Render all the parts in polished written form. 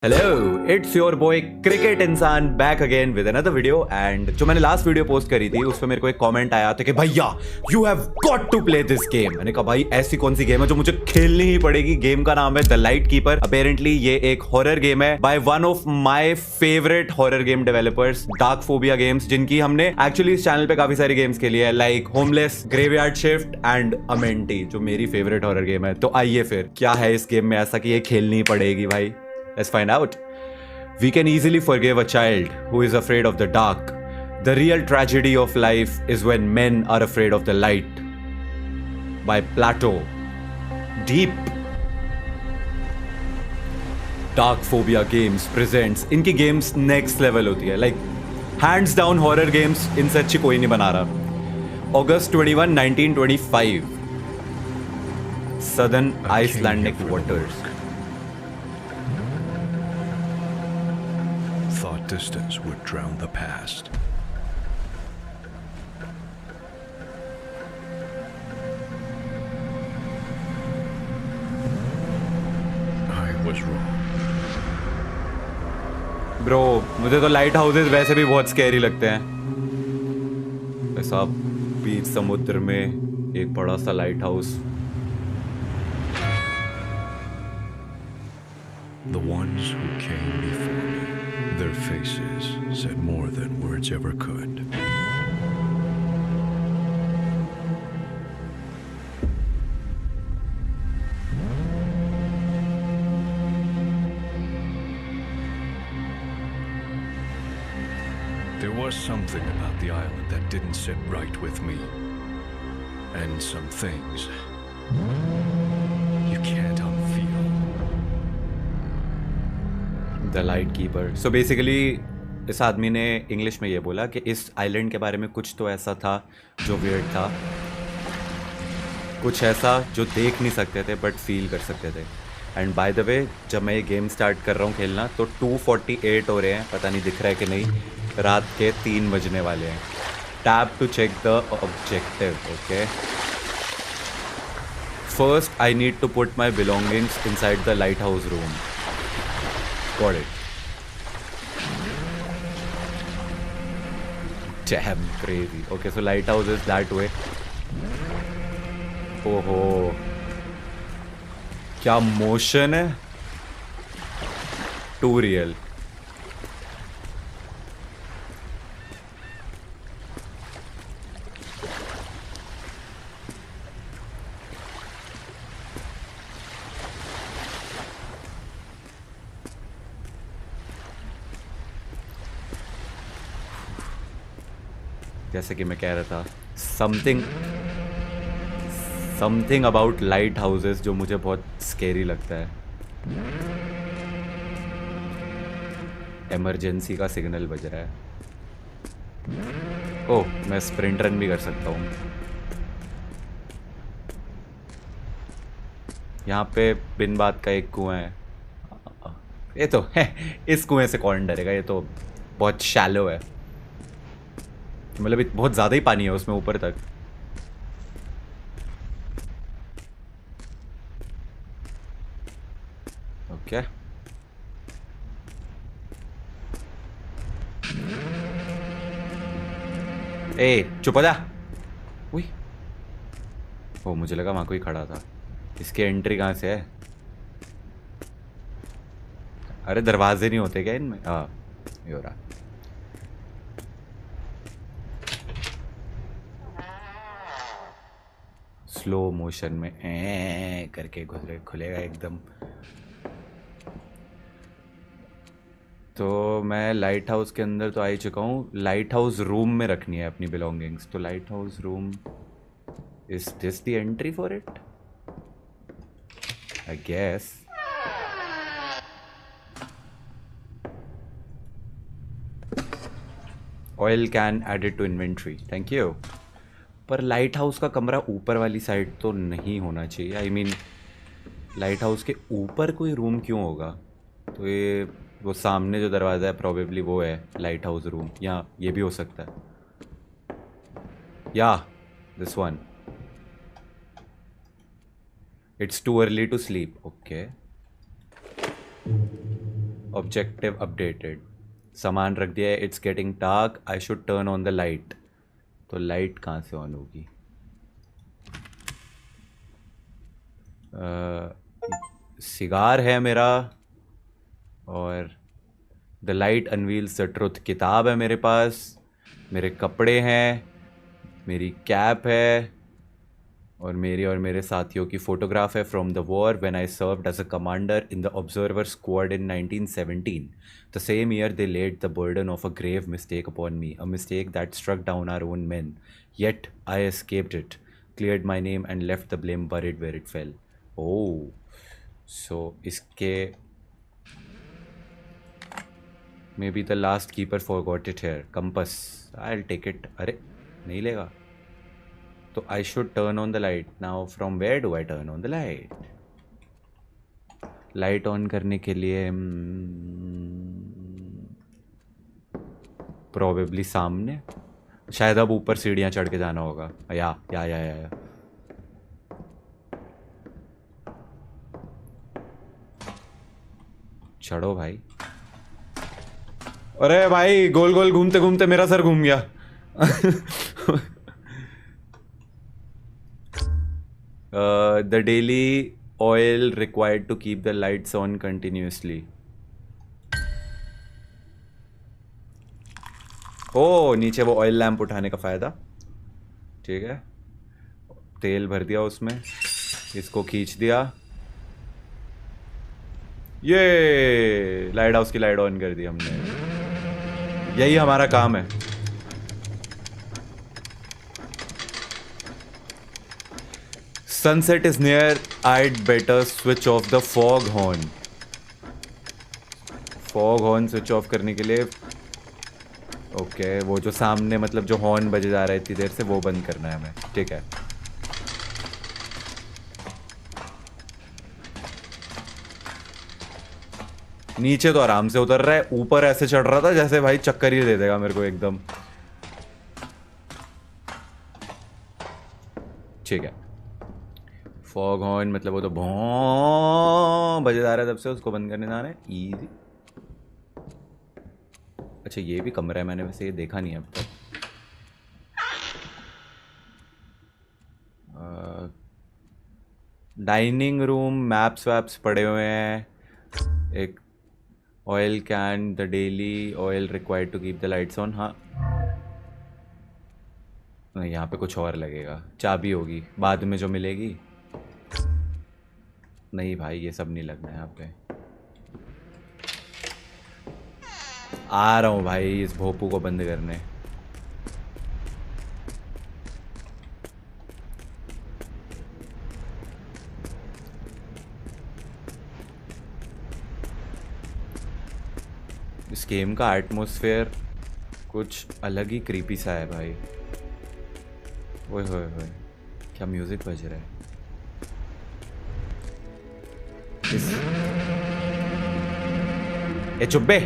Hello it's your boy cricket इंसान back again with another video. And जो मैंने last video post करी थी उस पर मेरे को एक कमेंट आया था कि भैया you have got to play this game. मैंने कहा भाई ऐसी कौन सी गेम है जो मुझे खेलनी ही पड़ेगी। गेम का नाम है द लाइट कीपर। अपेरेंटली ये एक हॉरर गेम है by one of my favourite horror game developers dark phobia games, जिनकी हमने एक्चुअली इस चैनल पे काफी सारी गेम्स खेली है like homeless, graveyard shift and अमेंटी, जो मेरी फेवरेट हॉरर गेम है। तो आइए फिर क्या है इस गेम में ऐसा कि ये खेलनी ही पड़ेगी भाई। Let's find out. We can easily forgive a child who is afraid of the dark. The real tragedy of life is when men are afraid of the light. By Plato. Deep. Dark Phobia Games presents. इनकी games next level होती है. Like hands down horror games इनसे अच्छी कोई नहीं बना रहा. August 21, 1925. Southern Icelandic waters. Thought distance would drown the past. I was wrong. Bro मुझे तो लाइट हाउसेस वैसे भी बहुत स्कैरी लगते हैं। ऐसा बीच समुद्र में एक बड़ा सा light house. The ones who came before me, their faces said more than words ever could. There was something about the island that didn't sit right with me. And some things you can't unfeel. The light keeper. So basically इस आदमी ने English में ये बोला कि इस island के बारे में कुछ तो ऐसा था जो वियर्ड था, कुछ ऐसा जो देख नहीं सकते थे बट फील कर सकते थे। एंड बाय द वे जब मैं ये गेम स्टार्ट कर रहा हूँ खेलना तो 2:48 हो रहे हैं, पता नहीं दिख रहा है कि नहीं, रात के 3 बजने वाले हैं। Tap to check the objective. Okay, first I need to put my belongings inside the light house room. Got it. Damn crazy. Okay, so lighthouse is that way. ओहो, क्या मोशन है, टू रियल। जैसे कि मैं कह रहा था, something about light houses जो मुझे बहुत स्केरी लगता है। इमरजेंसी का सिग्नल बज रहा है। ओह, मैं स्प्रिंट रन भी कर सकता हूँ। यहाँ पे बिन बात का एक कुआं है। ये तो है, इस कुएं से कौन डरेगा, ये तो बहुत शैलो है, मतलब बहुत ज़्यादा ही पानी है उसमें ऊपर तक। ओके, ए चुप हो जा। उई, ओ मुझे लगा वहाँ कोई खड़ा था। इसकी एंट्री कहाँ से है? अरे दरवाजे नहीं होते क्या इनमें? हाँ, ये हो रहा। स्लो मोशन में करके खुलेगा एकदम। तो मैं लाइट हाउस के अंदर तो आ ही चुका हूँ। लाइट हाउस रूम में रखनी है अपनी बिलोंगिंग्स। तो light house room, is this the entry for it? I guess. Oil can added to inventory, thank you. पर लाइट हाउस का कमरा ऊपर वाली साइड तो नहीं होना चाहिए। आई मीन लाइट हाउस के ऊपर कोई रूम क्यों होगा? तो ये वो सामने जो दरवाज़ा है प्रोबेबली वो है लाइट हाउस रूम, या ये भी हो सकता है, या this one. It's too early to sleep. Okay, objective updated, सामान रख दिया है, it's getting dark, I should turn on the light. तो लाइट कहाँ से ऑन होगी? सिगार है मेरा, और the light unveils the truth किताब है मेरे पास, मेरे कपड़े हैं, मेरी कैप है, और मेरे साथियों की फ़ोटोग्राफ है from the war when I served as a commander in the observer squad in 1917, the same year they laid the burden of a grave mistake upon me, a mistake that struck down our own men, yet I escaped it, cleared my name and left the blame buried where it fell. Oh, so इसके may be the last keeper forgot it here, compass, I will take it. अरे नहीं लेगा, तो I should turn on the light. Now from where do I turn on the light? Light on करने के लिए probably सामने, शायद अब ऊपर सीढ़ियाँ चढ़ के जाना होगा। या चढ़ो भाई। अरे भाई, गोल गोल घूमते घूमते मेरा सर घूम गया। The daily oil required to keep the lights on continuously. ओ नीचे वो ऑयल लैम्प उठाने का फ़ायदा, ठीक है। तेल भर दिया उसमें, इसको खींच दिया, ये लाइट हाउस की लाइट ऑन कर दी हमने। यही हमारा काम है। Sunset is near, I'd better switch off the fog horn. Fog horn switch off करने के लिए ओके, वो जो सामने मतलब जो हॉर्न बजे जा रहा है इतनी देर से, वो बंद करना है हमें, ठीक है। नीचे तो आराम से उतर रहा है, ऊपर ऐसे चढ़ रहा था जैसे भाई चक्कर ही दे देगा मेरे को एकदम, ठीक है। फॉग हॉर्न मतलब वो तो भौं बजे जा रहा है तब से, उसको बंद करने जाना है, इजी। अच्छा ये भी कमरा है, मैंने वैसे ये देखा नहीं है अब तक। डाइनिंग रूम, मैप्स वैप्स पड़े हुए हैं, एक oil can, the daily oil required to keep the lights on. हाँ नहीं, यहाँ पे कुछ और लगेगा, चाबी होगी बाद में जो मिलेगी। नहीं भाई ये सब नहीं लगना है यहाँ पे। आ रहा हूँ भाई इस भोपू को बंद करने। इस गेम का एटमॉस्फेयर कुछ अलग ही क्रीपी सा है भाई। ओए होए होए, क्या म्यूजिक बज रहा है। ए चुप्पे,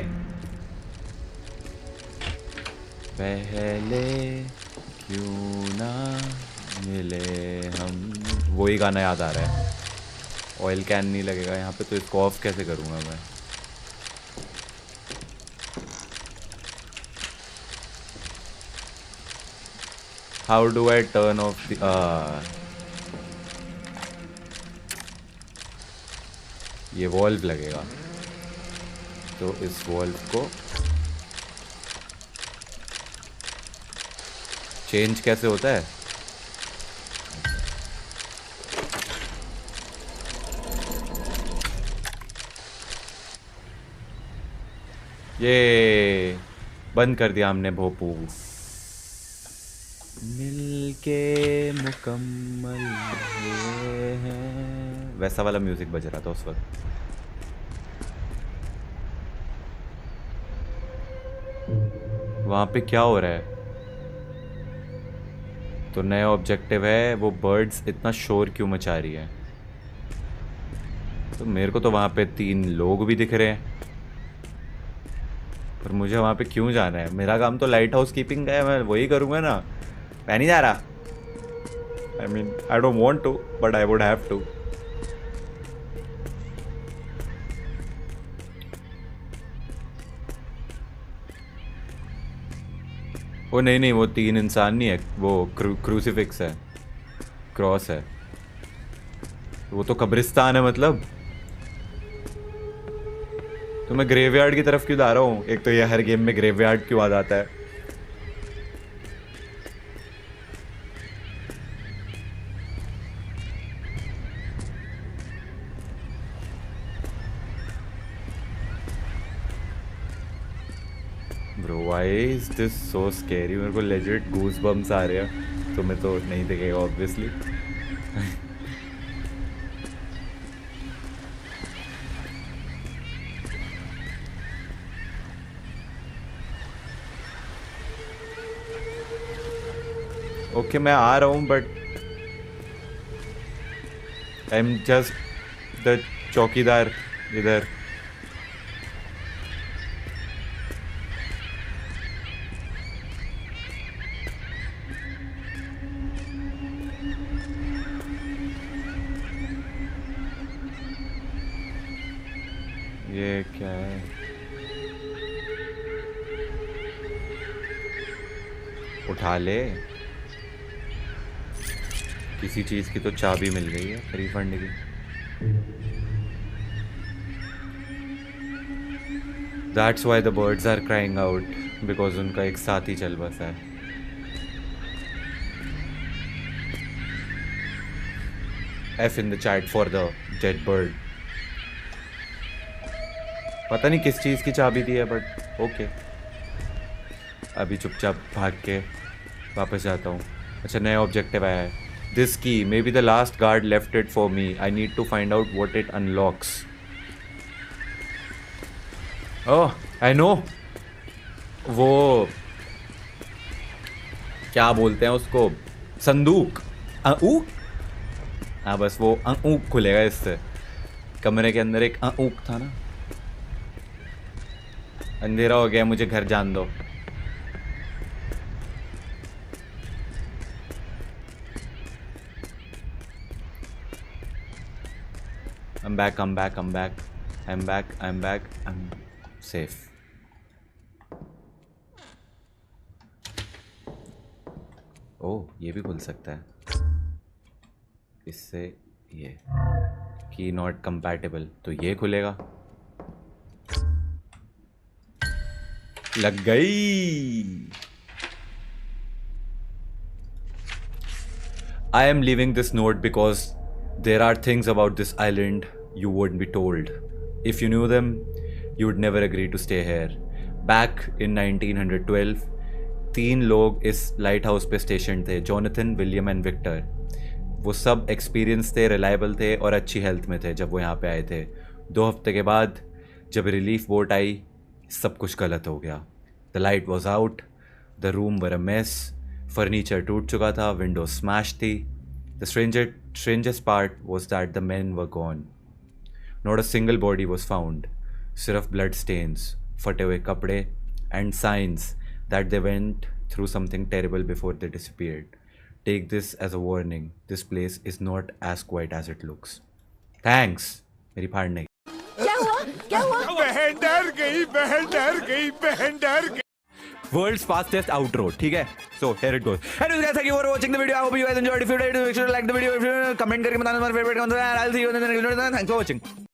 पहले क्यों ना मिले हम, वही गाना याद आ रहा है। ऑयल कैन नहीं लगेगा यहाँ पे, तो इसको ऑफ कैसे करूँगा मैं? How do I turn off the ये वॉल्व लगेगा, तो इस वॉल्व को चेंज कैसे होता है? ये बंद कर दिया हमने भोपू। मिलके मुकम्मल हुए हैं, वैसा वाला म्यूजिक बज रहा था उस वक्त। वहाँ पे क्या हो रहा है? तो नया ऑब्जेक्टिव है, वो बर्ड्स इतना शोर क्यों मचा रही है? तो मेरे को तो वहाँ पे 3 लोग भी दिख रहे हैं, पर मुझे वहाँ पे क्यों जाना है? मेरा काम तो लाइट हाउस कीपिंग का है, मैं वही करूँगा ना। मैं नहीं जा रहा, I mean I don't want to, but I would have to. वो नहीं, वो 3 इंसान नहीं है, वो क्रूसीफिक्स है, क्रॉस है, वो तो कब्रिस्तान है। मतलब तो मैं ग्रेवयार्ड की तरफ क्यों जा रहा हूँ? एक तो ये हर गेम में ग्रेवयार्ड क्यों आ जाता है? Bro why is this so scary? मेरे को लेजिट गूज बम्स आ रहे हैं। तुम्हें तो नहीं दिखेगा ऑब्वियसली। ओके मैं आ रहा हूँ, but I am just the चौकीदार इधर। ये क्या है? उठा ले, किसी चीज की तो चाबी मिल गई है रिफंड की। That's why the birds are crying out, because उनका एक साथी चल बसा है। F in the chat for the dead bird। पता नहीं किस चीज़ की चाबी दी है, बट ओके। अभी चुपचाप भाग के वापस जाता हूँ। अच्छा नया ऑब्जेक्टिव आया है। This key, maybe the last guard left it for me. I need to find out what it unlocks. Oh, I know. वो क्या बोलते हैं उसको? संदूक। ऊक? हाँ बस वो ऊक खुलेगा इससे। कमरे के अंदर एक ऊक था ना। अंधेरा हो गया, मुझे घर जान दो। I'm back, I'm back, I'm back. I'm back, I'm back, I'm safe. ओह ये भी खुल सकता है इससे। ये की नॉट कंपैटिबल, तो ये खुलेगा। लग गई। I am leaving this note because there are things about this island you wouldn't be told. If you knew them, you would never agree to stay here. Back in 1912, 3 लोग इस light house पे station थे, Jonathan, William and Victor. वो सब experience थे, reliable थे और अच्छी हेल्थ में थे जब वो यहाँ पे आए थे। 2 हफ्ते के बाद जब रिलीफ बोट आई, सब कुछ गलत हो गया। The light was out, the room were a mess, furniture टूट चुका था, विंडो स्मैश थी। The strangest part was that the men were gone. Not a single body was found. सिर्फ blood stains, फटे हुए कपड़े and signs that they went through something terrible before they disappeared. Take this as a warning. This place is not as quiet as it looks. Thanks. मेरी फाड़ नहीं। क्या हुआ? क्या हुआ? बहन डर गई, बहन डर गई, बहन डर गई। World's fastest outro, ठीक है? So here it goes. Anyways guys, thank you for watching the video. I hope you guys enjoyed. If you did, make sure to like the video. If you comment करके बताना तुम्हारा favorite कौन सा है. I'll see you in the next video. Thanks for watching.